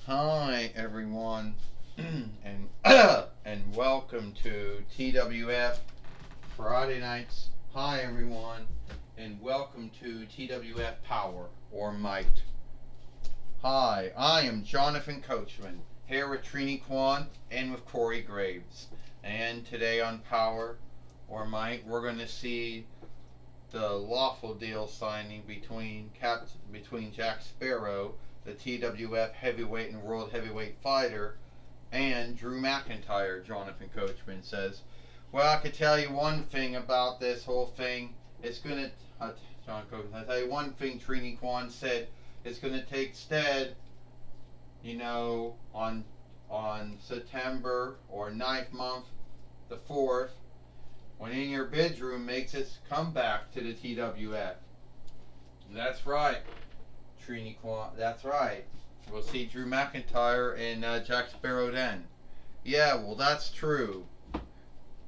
Hi everyone, and and welcome to TWF Friday nights. Hi everyone, and welcome to TWF Power or Might. Hi, I am Jonathan Coachman here with Trini Kwan and with Corey Graves. And today on Power or Might, we're going to see the lawful deal signing between Jack Sparrow, the TWF heavyweight and world heavyweight fighter, and Drew McIntyre. Jonathan Coachman says, "Well, I could tell you one thing about this whole thing. It's gonna, John Coachman. I tell you one thing. Trini Kwan said it's gonna take stead. On September or ninth month, the 4th." When In Your Bedroom makes its comeback to the TWF. That's right, Trini Kwan. That's right. We'll see Drew McIntyre and Jack Sparrow then. Yeah, well, that's true.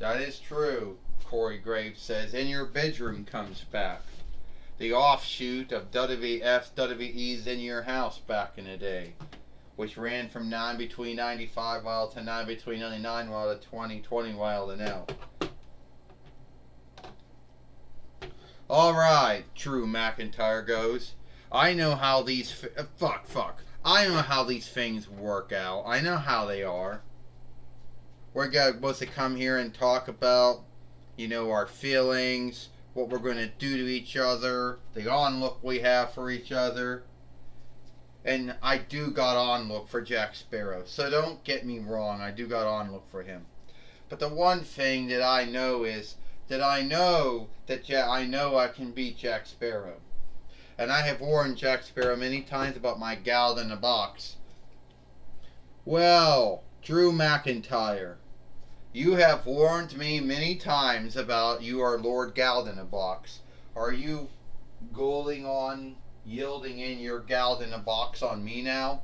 That is true, Corey Graves says. In Your Bedroom comes back. The offshoot of WWE's In Your House back in the day, which ran from 9 between 95 while to 9 between 99 while to 2020 while to now. Alright, Drew McIntyre goes. I know how these. Fuck. I know how these things work out. I know how they are. We're supposed to come here and talk about, our feelings, what we're going to do to each other, the on look we have for each other. And I do got on look for Jack Sparrow. So don't get me wrong, I do got on look for him. But the one thing that I know is that I know I can beat Jack Sparrow. And I have warned Jack Sparrow many times about my gal in the box. Well, Drew McIntyre, you have warned me many times about you are Lord Gal in a box. Are you yielding in your gal in a box on me now?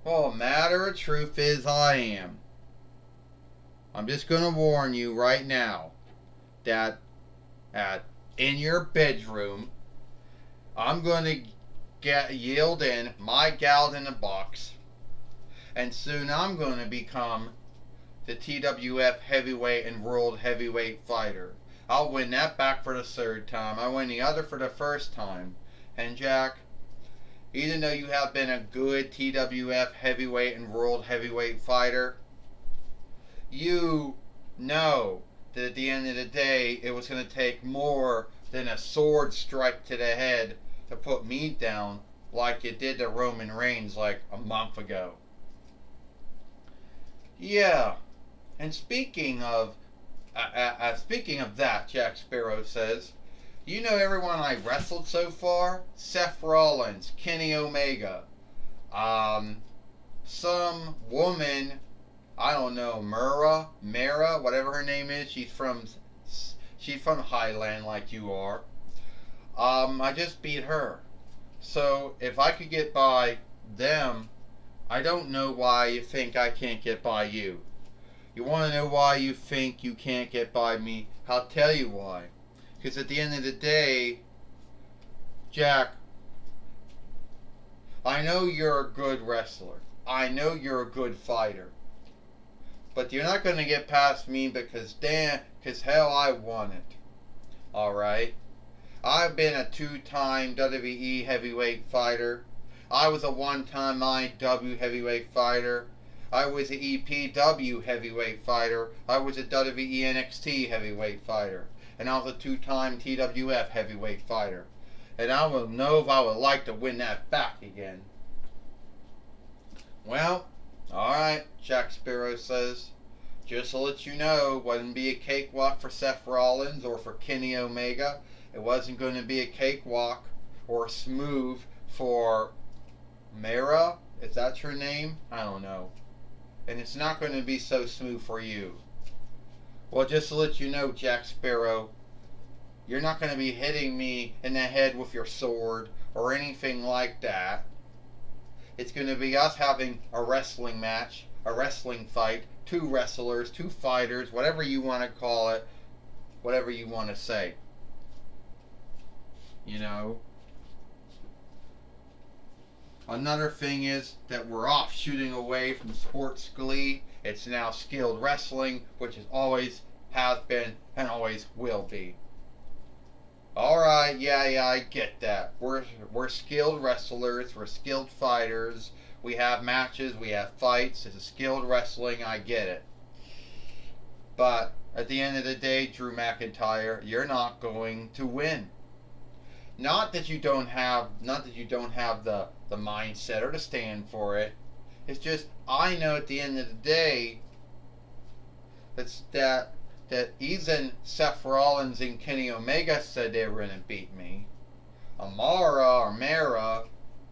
Well, matter of truth is I am. I'm just going to warn you right now that in your bedroom, I'm going to yield in my gal in a box, and soon I'm going to become the TWF heavyweight and world heavyweight fighter. I'll win that back for the 3rd time. I win the other for the 1st time. And Jack, even though you have been a good TWF heavyweight and world heavyweight fighter, you know that at the end of the day, it was going to take more than a sword strike to the head to put me down like it did to Roman Reigns like a month ago. Yeah, and speaking of that, Jack Sparrow says, you know everyone I wrestled so far? Seth Rollins, Kenny Omega, some woman, I don't know, Mara, whatever her name is. She's from Highland like you are. I just beat her. So if I could get by them, I don't know why you think I can't get by you. You want to know why you think you can't get by me? I'll tell you why. Because at the end of the day, Jack, I know you're a good wrestler. I know you're a good fighter. But you're not going to get past me because hell, I won it. Alright? I've been a 2-time WWE heavyweight fighter. I was a 1-time IW heavyweight fighter. I was an EPW heavyweight fighter. I was a WWE NXT heavyweight fighter. And I was a 2-time TWF heavyweight fighter. And I don't know if I would like to win that back again. Well, alright, Jack Sparrow says. Just to let you know, it wouldn't be a cakewalk for Seth Rollins or for Kenny Omega. It wasn't going to be a cakewalk or smooth for Mara. Is that your name? I don't know. And it's not going to be so smooth for you. Well, just to let you know, Jack Sparrow, you're not going to be hitting me in the head with your sword or anything like that. It's going to be us having a wrestling match, a wrestling fight, 2 wrestlers, 2 fighters, whatever you want to call it, whatever you want to say. You know? Another thing is that we're off shooting away from sports glee. It's now skilled wrestling, which is always has been and always will be. Alright, yeah, I get that. We're skilled wrestlers, we're skilled fighters, we have matches, we have fights, it's a skilled wrestling, I get it. But at the end of the day, Drew McIntyre, you're not going to win. Not that you don't have the mindset or to stand for it. It's just I know at the end of the day that even Seth Rollins and Kenny Omega said they were gonna beat me. Mara,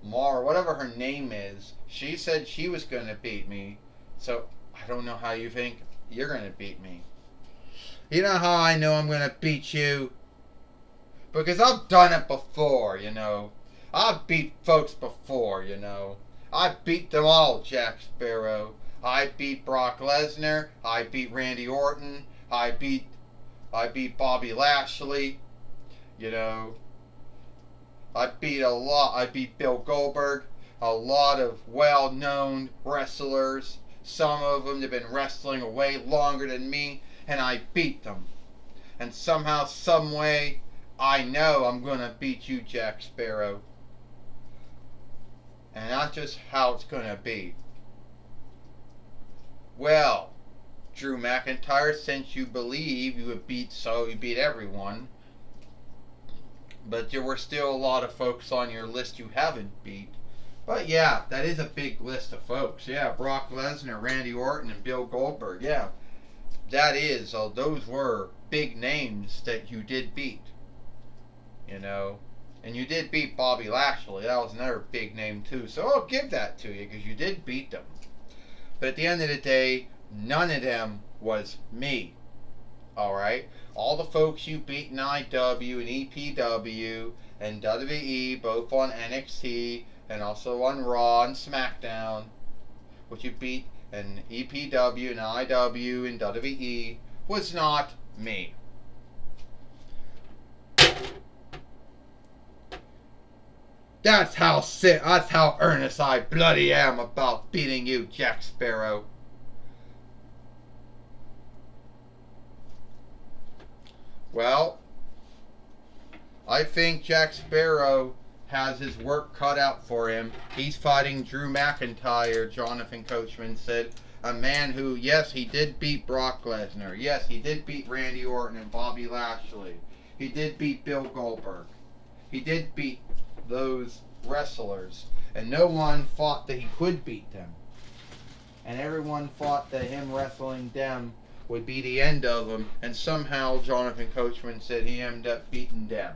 whatever her name is, she said she was gonna beat me. So I don't know how you think you're gonna beat me. You know how I know I'm gonna beat you? Because I've done it before, you know. I've beat folks before, you know. I beat them all, Jack Sparrow. I beat Brock Lesnar. I beat Randy Orton. I beat Bobby Lashley. You know. I beat Bill Goldberg. A lot of well-known wrestlers. Some of them have been wrestling way longer than me, and I beat them. And somehow, some way, I know I'm going to beat you, Jack Sparrow. And that's just how it's going to be. Well, Drew McIntyre, since you believe you beat everyone, but there were still a lot of folks on your list you haven't beat. But yeah, that is a big list of folks. Yeah, Brock Lesnar, Randy Orton, and Bill Goldberg. Yeah, those were big names that you did beat. You know, and you did beat Bobby Lashley. That was another big name too. So I'll give that to you because you did beat them. But at the end of the day, none of them was me. Alright? All the folks you beat in IW and EPW and WWE, both on NXT and also on Raw and SmackDown, which you beat in EPW and IW and WWE, was not me. That's how earnest I bloody am about beating you, Jack Sparrow. Well, I think Jack Sparrow has his work cut out for him. He's fighting Drew McIntyre, Jonathan Coachman said. A man who, yes, he did beat Brock Lesnar. Yes, he did beat Randy Orton and Bobby Lashley. He did beat Bill Goldberg. He did beat those wrestlers, and no one thought that he could beat them, and everyone thought that him wrestling them would be the end of them, and somehow Jonathan Coachman said he ended up beating them.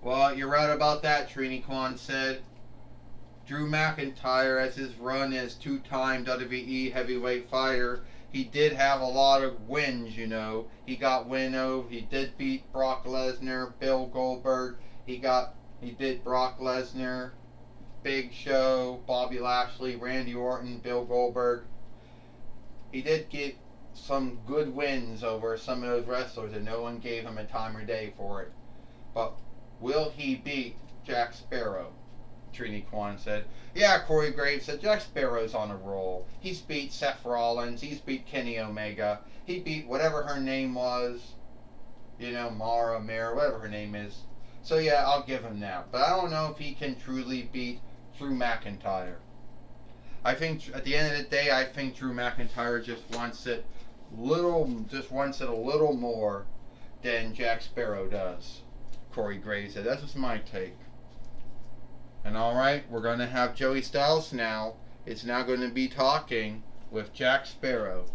Well, you're right about that, Trini Kwan said. Drew McIntyre, as his run as two-time WWE heavyweight fighter, he did have a lot of wins, you know. He did beat Brock Lesnar, Bill Goldberg. He did Brock Lesnar, Big Show, Bobby Lashley, Randy Orton, Bill Goldberg. He did get some good wins over some of those wrestlers, and no one gave him a time or day for it. But will he beat Jack Sparrow? Trini Kwan said. Yeah, Corey Graves said Jack Sparrow's on a roll. He's beat Seth Rollins. He's beat Kenny Omega. He beat whatever her name was. You know, Mara, whatever her name is. So yeah, I'll give him that. But I don't know if he can truly beat Drew McIntyre. I think at the end of the day, I think Drew McIntyre just wants it a little more than Jack Sparrow does. Corey Graves said. That's just my take. And alright, we're going to have Joey Styles now. It's now going to be talking with Jack Sparrow.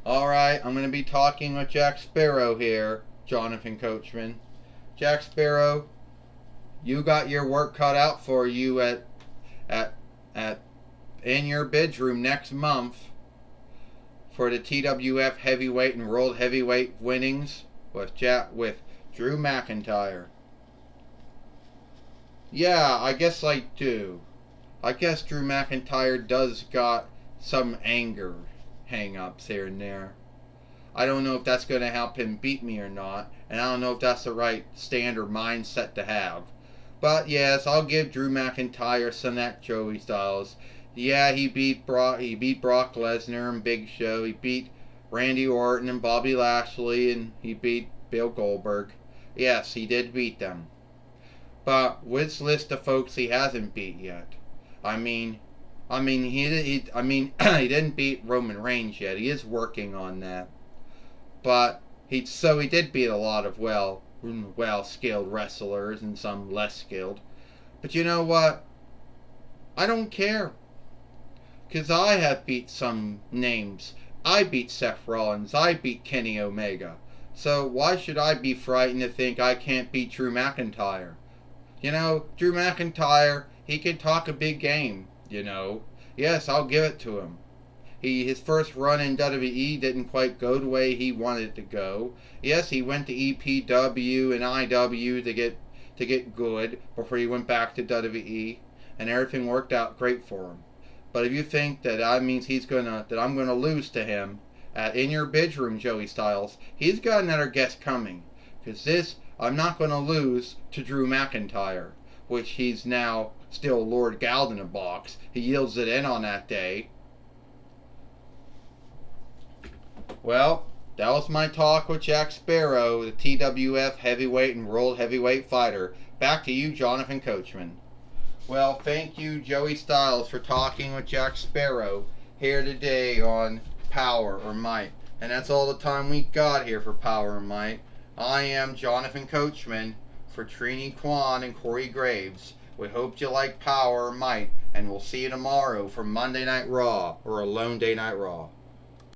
Alright, I'm going to be talking with Jack Sparrow here, Jonathan Coachman. Jack Sparrow, you got your work cut out for you in your bedroom next month for the TWF Heavyweight and World Heavyweight winnings with Drew McIntyre. Yeah, I guess I do. I guess Drew McIntyre does got some anger hang-ups here and there. I don't know if that's going to help him beat me or not, and I don't know if that's the right standard mindset to have. But yes, I'll give Drew McIntyre some of that Joey Styles. Yeah, he beat Brock Lesnar and Big Show. He beat Randy Orton and Bobby Lashley, and he beat Bill Goldberg. Yes, he did beat them. But which list of folks he hasn't beat yet? I mean, he didn't beat Roman Reigns yet. He is working on that. But he did beat a lot of well skilled wrestlers and some less skilled. But you know what? I don't care. Because I have beat some names. I beat Seth Rollins. I beat Kenny Omega. So why should I be frightened to think I can't beat Drew McIntyre? You know, Drew McIntyre, he can talk a big game, you know. Yes, I'll give it to him. His first run in WWE didn't quite go the way he wanted it to go. Yes, he went to EPW and IW to get good before he went back to WWE, and everything worked out great for him. But if you think that I'm gonna lose to him in your bedroom, Joey Styles, he's got another guest coming. Because I'm not gonna lose to Drew McIntyre, which he's now still Lord Gald in a box. He yields it in on that day. Well, that was my talk with Jack Sparrow, the TWF heavyweight and world heavyweight fighter. Back to you, Jonathan Coachman. Well, thank you, Joey Styles, for talking with Jack Sparrow here today on Power or Might. And that's all the time we got here for Power or Might. I am Jonathan Coachman for Trini Kwan and Corey Graves. We hope you like Power or Might, and we'll see you tomorrow for Monday Night Raw or a Lone Day Night Raw.